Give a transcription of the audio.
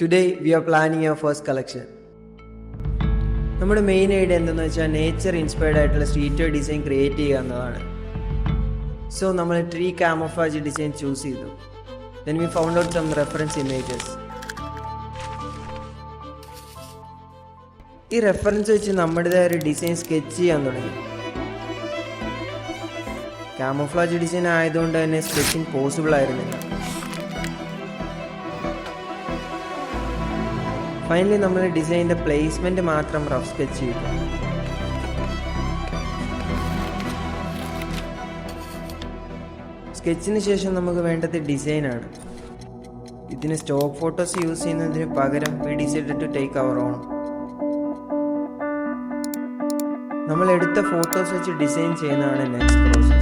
Today we are planning our first collection. നമ്മുടെ main idea എന്തെന്ന് വെച്ചാൽ നേച്ചർ ഇൻസ്പയർഡ് ആയിട്ടുള്ള സ്ട്രീറ്റ് ഡിസൈൻ ക്രിയേറ്റ് ചെയ്യുക എന്നതാണ്. സോ നമ്മൾ ട്രീ കാമോഫ്ലാജ് ഡിസൈൻ ചൂസ് ചെയ്തു. Then we found out some reference images. ഈ റെഫറൻസ് വെച്ച് നമ്മുടേതായ ഒരു ഡിസൈൻ സ്കെച്ച് ചെയ്യാൻ തുടങ്ങി. കാമോഫ്ലാജ് ഡിസൈൻ ആയതുകൊണ്ട് തന്നെ സ്കെച്ചിങ് പോസിബിൾ ആയിരുന്നില്ല. ഫൈനലി നമ്മൾ ഡിസൈനിൻ്റെ പ്ലേസ്മെൻറ്റ് മാത്രം റഫ് സ്കെച്ച് ചെയ്തു. സ്കെച്ചിന് ശേഷം നമുക്ക് വേണ്ടത് ഡിസൈനാണ്. ഇതിന് സ്റ്റോക്ക് ഫോട്ടോസ് യൂസ് ചെയ്യുന്നതിന് പകരം we decided to take our own. നമ്മൾ എടുത്ത ഫോട്ടോസ് വെച്ച് ഡിസൈൻ ചെയ്യുന്നതാണ് നെക്സ്റ്റ് പ്രോസസ്.